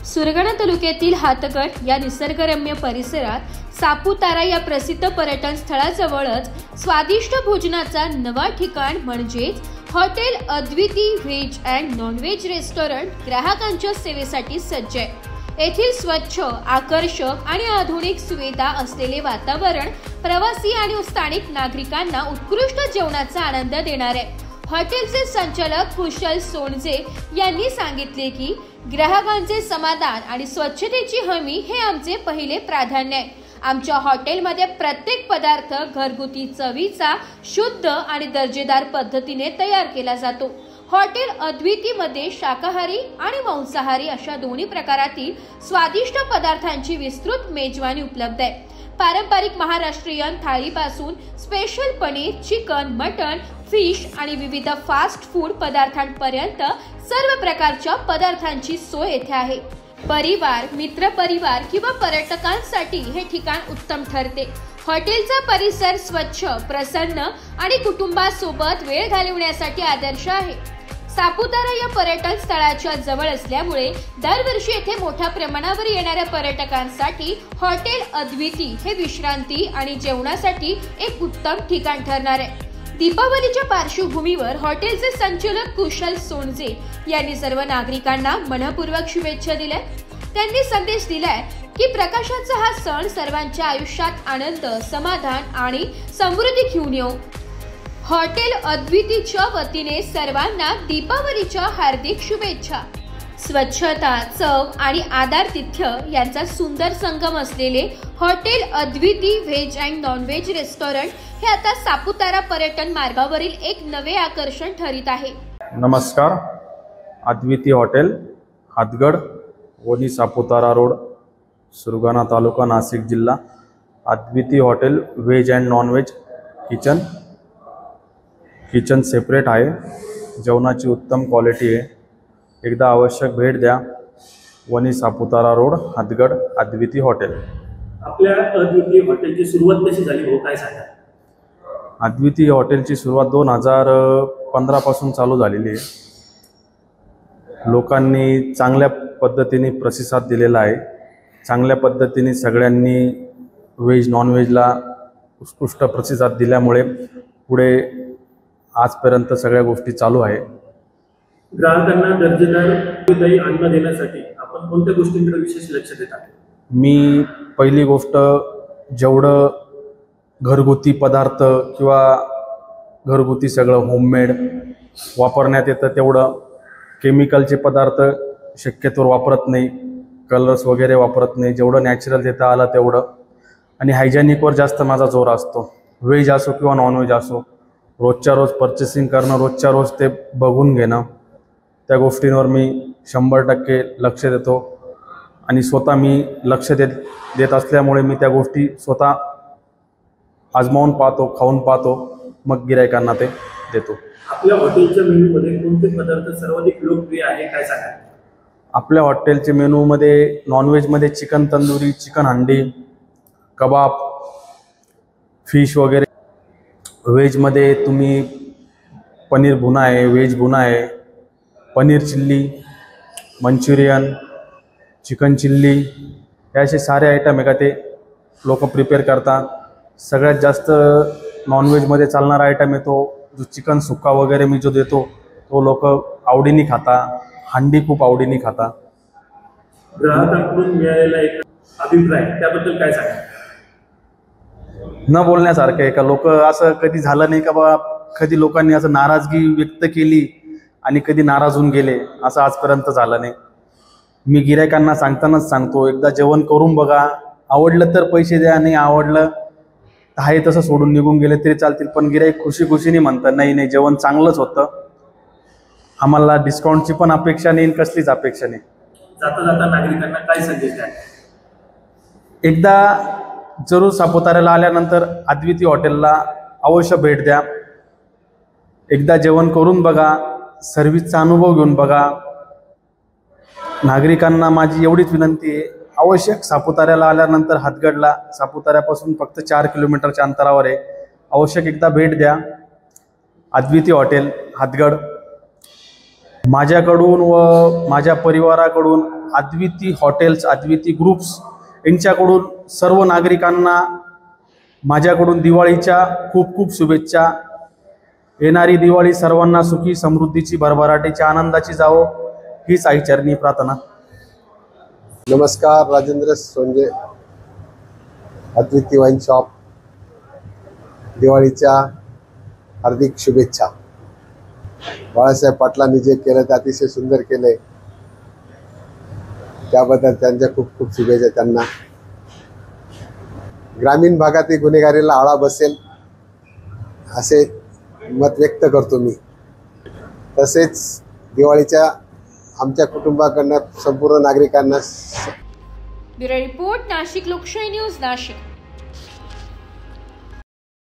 सुरगाणा तालुक्यातील हातगड या निसर्गरम्य परिसरात सापुतारा या प्रसिद्ध पर्यटन स्थळाजवळच स्वादिष्ट भोजनाचा नवा ठिकाण म्हणजेच hotel Adviti veg and non veg restaurant ग्राहकांच्या सेवेसाठी सज्ज आहे। येथील स्वच्छ, आकर्षक आणि आधुनिक सुविधा असलेले वातावरण प्रवासी आणि स्थानिक नागरिकांना उत्कृष्ट जेवणाचा आनंद देणार आहे। हॉटेलचे संचालक कुशल सोनजे यांनी सांगितले की ग्राहकांचे समाधान आणि स्वच्छतेची हमी हे आमचे पहिले प्राधान्य आहे। आमच्या हॉटेलमध्ये प्रत्येक पदार्थ घरगुती चवीचा, शुद्ध आणि दर्जेदार पद्धतीने तयार केला जातो। हॉटेल अद्वितीमध्ये शाकाहारी आणि मांसाहारी अशा दोन्ही प्रकारातील स्वादिष्ट पदार्थांची विस्तृत मेजवानी उपलब्ध आहे। पारंपरिक महाराष्ट्रीयन थाळीपासून स्पेशल पनीर, चिकन, मटण, फिश आणि विविध फास्ट फूड पदार्थांपर्यंत सर्व प्रकारच्या पदार्थांची सोय येथे आहे। परिवार, मित्रपरिवार किंवा पर्यटकांसाठी हे ठिकाण उत्तम ठरते। हॉटेलचा परिसर स्वच्छ, प्रसन्न आणि कुटुंबासोबत वेळ घालवण्यासाठी आदर्श आहे। सापुतारा या पर्यटन स्थळाच्या जवळ असल्यामुळे दरवर्षी येथे मोठ्या प्रमाणावर येणाऱ्या पर्यटकांसाठी हॉटेल अद्विती हे विश्रांती आणि जेवणासाठी एक उत्तम ठिकाण ठरणार आहे। दीपावलीच्या पार्श्वभूमीवर हॉटेलचे संचालक कुशल सोनजे यांनी सर्व नागरिकांना मनपूर्वक शुभेच्छा दिल्या। त्यांनी संदेश दिलाय की प्रकाशाचा हा सण सर्वांच्या आयुष्यात आनंद, समाधान आणि समृद्धी घेऊन येऊ। हॉटेल अद्वितीच्या वतीने सर्वांना दीपावलीच्या हार्दिक शुभेच्छा। स्वच्छता, चव आणि आदरातिथ्य यांचा सुंदर संगम असलेले hotel Adviti veg and non veg restaurant हे आता सापुतारा पर्यटन मार्गावरील एक नवे आकर्षण ठरत आहे। नमस्कार, अद्विती हॉटेल, हातगड, वनी, सापुतारा रोड, सुरगाणा तालुका, नाशिक जिल्हा। Adviti hotel veg and non veg kitchen separate आहे। जेवणाची उत्तम क्वालिटी आहे। एकदा आवश्यक भेट द्या। Vani, Saputara road, Hatgad, Adviti hotel. आपल्या अद्विती हॉटेलची सुरुवात कशी झाली हो, काय सांगा? अद्विती हॉटेलची सुरुवात 2015 पासून चालू झालेली आहे। लोकांनी चांगल्या पद्धतीने प्रतिसाद दिलेला आहे। चांगल्या पद्धतीने सगळ्यांनी व्हेज नॉन व्हेजला उत्कृष्ट प्रतिसाद दिल्यामुळे पुढे आजपर्यंत सगळ्या गोष्टी चालू आहे। ग्राहकांना दर्जेदार अन्न देण्यासाठी आपण कोणत्या गोष्टींकडे विशेष लक्ष देता? मी पहिली गोष्ट, जेवढं घरगुती पदार्थ किंवा घरगुती सगळं होममेड वापरण्यात येतं तेवढं केमिकलचे पदार्थ शक्यतोवर वापरत नाही, कलर्स वगैरे वापरत नाही। जेवढं नॅचरल देता आलं तेवढं, आणि हायजेनिकवर जास्त माझा जोर असतो। व्हेज असो किंवा नॉन व्हेज असो, रोजच्या रोज पर्चेसिंग करणं, रोजच्या रोज ते बघून घेणं, त्या गोष्टींवर मी 100% लक्ष देतो। आणि स्वतः मी लक्ष देत असल्यामुळे मी त्या गोष्टी स्वतः आजमावून पाहतो, खाऊन पाहतो, मग गिरायकांना ते देतो। आपल्या हॉटेलच्या मेनूमध्ये कोणते पदार्थ सर्वाधिक लोकप्रिय आहे, काय सांगा? आपल्या हॉटेलच्या मेनूमध्ये नॉनव्हेजमध्ये चिकन तंदुरी, चिकन हंडी, कबाब, फिश वगैरे। व्हेजमध्ये तुम्ही पनीर भुना आहे, व्हेज भुना आहे, paneer chilli, Manchurian, chicken chilli, हे असे सारे आयटम आहे का ते लोक प्रिपेअर करतात। सगळ्यात जास्त नॉनव्हेजमध्ये चालणारा आयटम आहे तो जो चिकन सुक्का वगैरे मी जो देतो तो लोक आवडीने खाता। हंडी खूप आवडीने खाता। ग्राहकांकडून मिळालेला एक अभिप्राय त्याबद्दल काय सांगा? न बोलण्यासारखं आहे का, लोक असं कधी झालं नाही का बा कधी लोकांनी असं नाराजगी व्यक्त केली आणि कधी नाराज होऊन गेले, असं आजपर्यंत झालं नाही। मी गिरायकांना सांगतानाच सांगतो, एकदा जेवण करून बघा, आवडलं तर पैसे द्या, नाही आवडलं आहे तसं सोडून निघून गेले तरी चालतील, पण गिराईक खुशी खुशीने म्हणतात नाही नाही जेवण चांगलंच होतं, आम्हाला डिस्काउंटची पण अपेक्षा नाही, कसलीच अपेक्षा नाही। जाता जाता नागरिकांना काय संदेश द्या? एकदा जरूर सापुताऱ्याला आल्यानंतर अद्विती हॉटेलला अवश्य भेट द्या। एकदा जेवण करून बघा, सर्व्हिसचा अनुभव घेऊन बघा। नागरिकांना माझी एवढीच विनंती आहे, आवश्यक सापुताऱ्याला आल्यानंतर हातगडला सापुताऱ्यापासून फक्त 4 किलोमीटरच्या अंतरावर आहे, आवश्यक एकदा भेट द्या। अद्विती हॉटेल, हातगड। माझ्याकडून व माझ्या परिवाराकडून अद्विती हॉटेल्स, अद्विती ग्रुप्स यांच्याकडून सर्व नागरिकांना माझ्याकडून दिवाळीच्या खूप खूप शुभेच्छा. येणारी दिवाळी सर्वांना सुखी, समृद्धीची, भरभराटीची, आनंदाची जावो हीच आईचरणी प्रार्थना. नमस्कार, राजेंद्र सोंजे, अद्विती वाईन शॉप. दिवाळीच्या हार्दिक शुभेच्छा. बाळासाहेब पाटलांनी जे केलं ते अतिशय सुंदर केले, त्याबद्दल त्यांच्या खूप खूप शुभेच्छा त्यांना. ग्रामीण भागातील गुन्हेगारीला आळा बसेल असे मत व्यक्त करतो मी. तसेच दिवाळीच्या आमच्या कुटुंबाकडनं संपूर्ण नागरिकांना. ब्युरो रिपोर्ट, नाशिक लोकशाही न्यूज, नाशिक.